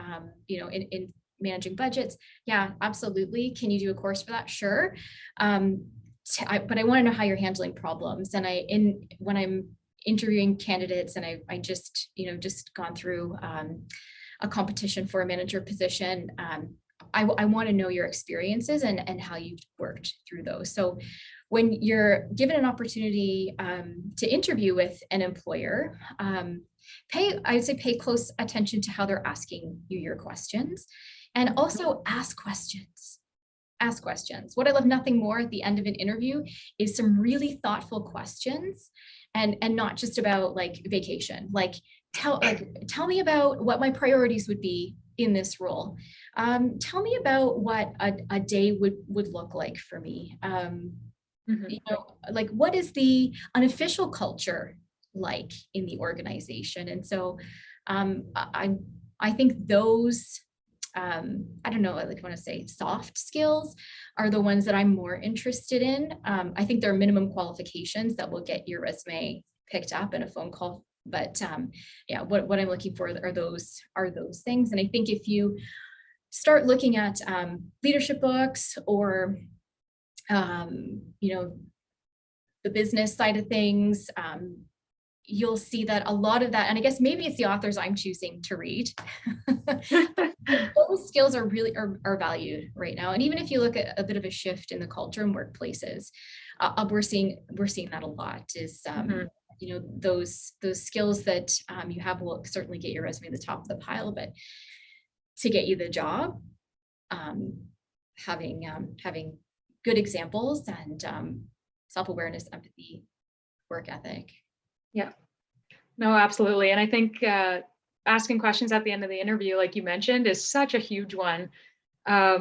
managing budgets? Yeah, absolutely. Can you do a course for that? Sure. But I want to know how you're handling problems. And when I'm interviewing candidates, and I just gone through a competition for a manager position, I want to know your experiences and how you've worked through those. So when you're given an opportunity to interview with an employer, pay close attention to how they're asking you your questions, and also ask questions. Ask questions. What I love nothing more at the end of an interview is some really thoughtful questions, and not just about like vacation. Like tell me about what my priorities would be in this role. Tell me about what a day would look like for me. Like what is the unofficial culture like in the organization? And so I think those I don't know, I want to say soft skills are the ones that I'm more interested in. I think there are minimum qualifications that will get your resume picked up in a phone call. But what I'm looking for are those things. And I think if you start looking at leadership books or the business side of things, you'll see that a lot of that, and I guess maybe it's the authors I'm choosing to read. Those skills are really are valued right now. And even if you look at a bit of a shift in the culture in workplaces, we're seeing that a lot. Is those skills that you have will certainly get your resume at the top of the pile, but to get you the job, having good examples and self-awareness, empathy, work ethic. Yeah, no, absolutely. And I think asking questions at the end of the interview, like you mentioned, is such a huge one.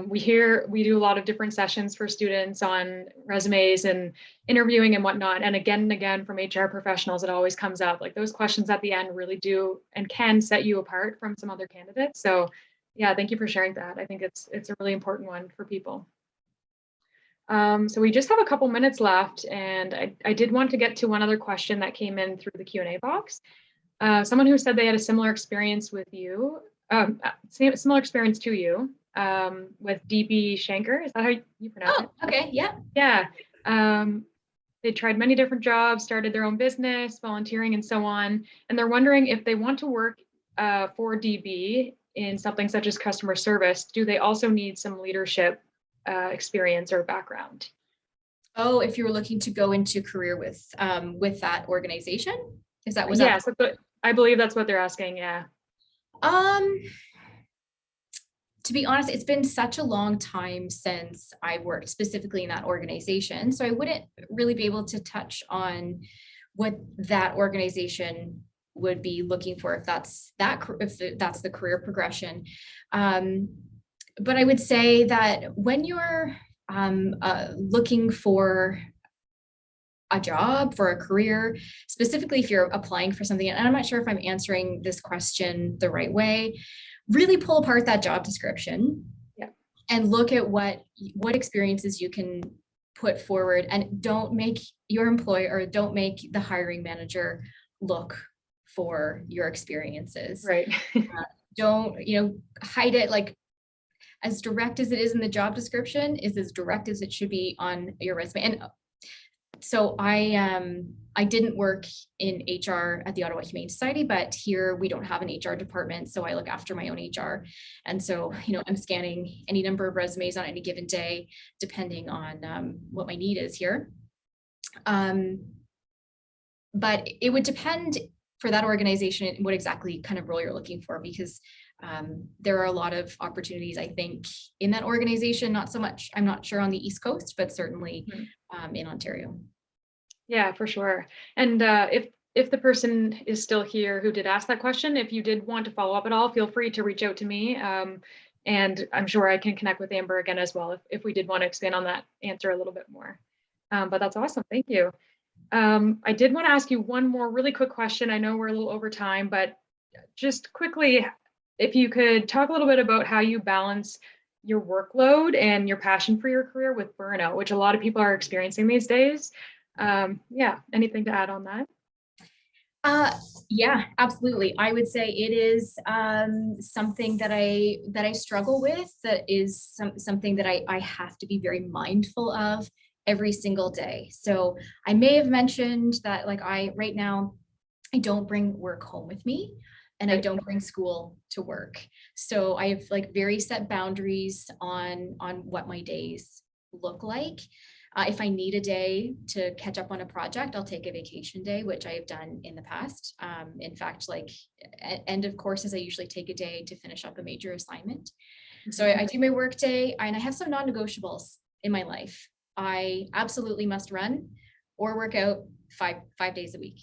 We do a lot of different sessions for students on resumes and interviewing and whatnot. And again from HR professionals, it always comes up. Like those questions at the end really do and can set you apart from some other candidates. So yeah, thank you for sharing that. I think it's a really important one for people. So we just have a couple minutes left, and I did want to get to one other question that came in through the Q&A box. Someone who said they had a similar experience with you, similar experience to you with DB Shanker. Is that how you pronounce it? Okay, yeah. Yeah. They tried many different jobs, started their own business, volunteering, and so on. And they're wondering if they want to work for DB in something such as customer service, do they also need some leadership experience or background? Oh, if you were looking to go into career with that organization, yes, I believe that's what they're asking. Yeah. to be honest, it's been such a long time since I worked specifically in that organization. So I wouldn't really be able to touch on what that organization would be looking for if that's the career progression. But I would say that when you're looking for a job, for a career, specifically if you're applying for something, and I'm not sure if I'm answering this question the right way, really pull apart that job description. Yeah. And look at what experiences you can put forward, and don't make your employer or don't make the hiring manager look for your experiences. Right. Don't, hide it. Like, as direct as it is in the job description is as direct as it should be on your resume. And so I didn't work in HR at the Ottawa Humane Society, but here we don't have an HR department, so I look after my own HR. And so, I'm scanning any number of resumes on any given day, depending on what my need is here. But it would depend for that organization what exactly kind of role you're looking for, because there are a lot of opportunities, I think, in that organization. Not so much, I'm not sure on the East Coast, but certainly in Ontario. Yeah, for sure. And if the person is still here who did ask that question, if you did want to follow up at all, feel free to reach out to me. And I'm sure I can connect with Amber again as well if we did want to expand on that answer a little bit more. But that's awesome. Thank you. I did want to ask you one more really quick question. I know we're a little over time, but just quickly, if you could talk a little bit about how you balance your workload and your passion for your career with burnout, which a lot of people are experiencing these days. Yeah, anything to add on that? Yeah, absolutely. I would say it is something that I struggle with. That is something that I have to be very mindful of every single day. So I may have mentioned that, like, right now I don't bring work home with me, and I don't bring school to work. So I have like very set boundaries on what my days look like. If I need a day to catch up on a project, I'll take a vacation day, which I have done in the past. In fact, like at end of courses, I usually take a day to finish up a major assignment. So I do my work day, and I have some non-negotiables in my life. I absolutely must run or work out five days a week.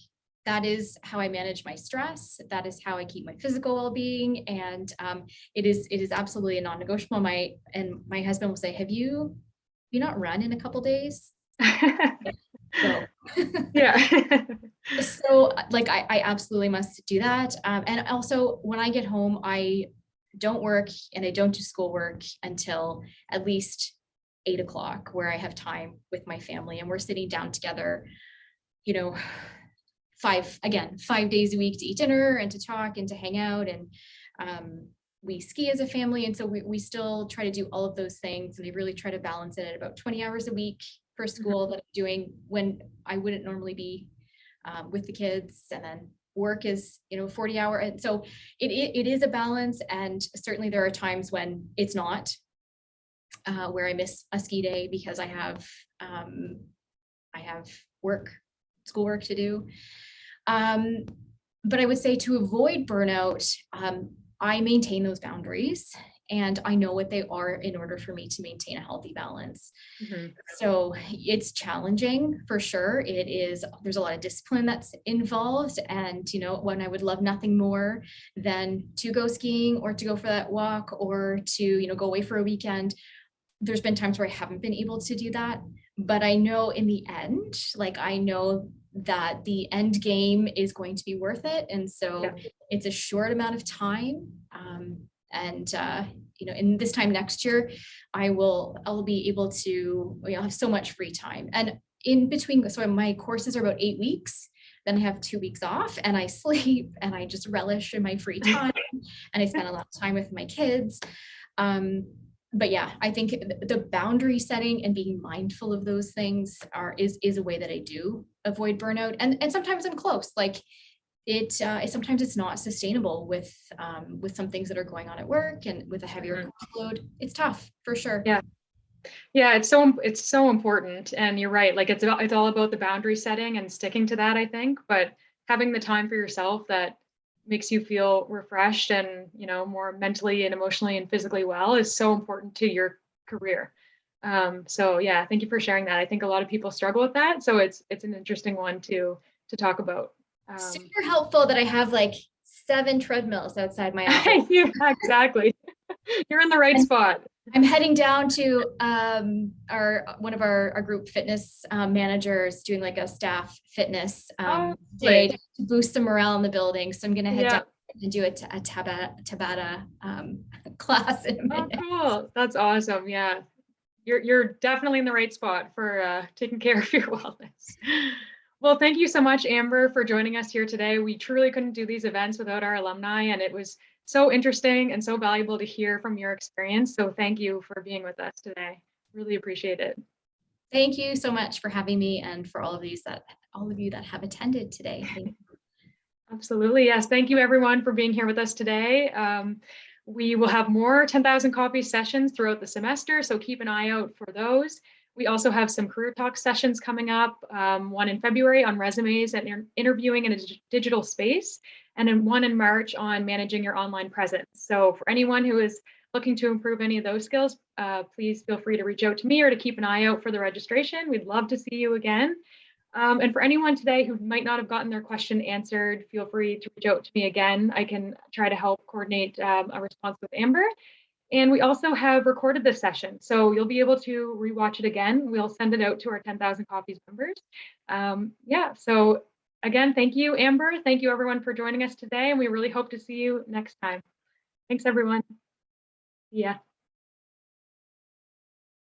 That is how I manage my stress. That is how I keep my physical well-being. And it is absolutely a non-negotiable. My husband will say, have you not run in a couple days? No. Yeah. So like, I absolutely must do that. And also when I get home, I don't work and I don't do schoolwork until at least 8 o'clock, where I have time with my family and we're sitting down together, 5 days a week to eat dinner and to talk and to hang out. And we ski as a family. And so we still try to do all of those things. And I really try to balance it at about 20 hours a week for school that I'm doing when I wouldn't normally be with the kids. And then work is, 40 hour. And so it is a balance. And certainly there are times when it's not, where I miss a ski day because I have schoolwork to do. But I would say to avoid burnout, I maintain those boundaries and I know what they are in order for me to maintain a healthy balance. Mm-hmm. So it's challenging for sure. There's a lot of discipline that's involved. And, when I would love nothing more than to go skiing or to go for that walk or to, go away for a weekend, there's been times where I haven't been able to do that. But I know in the end, I know that the end game is going to be worth it. And so it's a short amount of time. In this time next year, I'll be able to, have so much free time. And in between, so my courses are about 8 weeks. Then I have 2 weeks off and I sleep and I just relish in my free time and I spend a lot of time with my kids. But yeah, I think the boundary setting and being mindful of those things is a way that I do avoid burnout. And sometimes I'm close. Sometimes it's not sustainable with some things that are going on at work and with a heavier workload. It's tough for sure. Yeah. Yeah, it's so important. And you're right. It's all about the boundary setting and sticking to that, I think. But having the time for yourself that makes you feel refreshed and, more mentally and emotionally and physically well is so important to your career. So yeah, thank you for sharing that. I think a lot of people struggle with that. So it's an interesting one to talk about. Super helpful that I have like 7 treadmills outside my office. Yeah, exactly. You're in the right And spot. I'm heading down to one of our group fitness managers doing like a staff fitness Oh, day great. to boost the morale in the building. So I'm going to head down Yeah. and do a Tabata class in a Oh, minute. cool. That's awesome. Yeah. You're definitely in the right spot for taking care of your wellness. Well, thank you so much, Amber, for joining us here today. We truly couldn't do these events without our alumni, and it was so interesting and so valuable to hear from your experience. So thank you for being with us today. Really appreciate it. Thank you so much for having me and for all of you that have attended today. Thank you. Absolutely. Yes. Thank you, everyone, for being here with us today. We will have more 10,000 copies sessions throughout the semester, so keep an eye out for those. We also have some career talk sessions coming up, one in February on resumes and interviewing in a digital space, and then one in March on managing your online presence. So for anyone who is looking to improve any of those skills, please feel free to reach out to me or to keep an eye out for the registration. We'd love to see you again. And for anyone today who might not have gotten their question answered, feel free to reach out to me again. I can try to help coordinate a response with Amber. And we also have recorded this session, so you'll be able to rewatch it again. We'll send it out to our 10,000 copies members. Yeah, so again, thank you, Amber. Thank you, everyone, for joining us today, and we really hope to see you next time. Thanks, everyone. Yeah.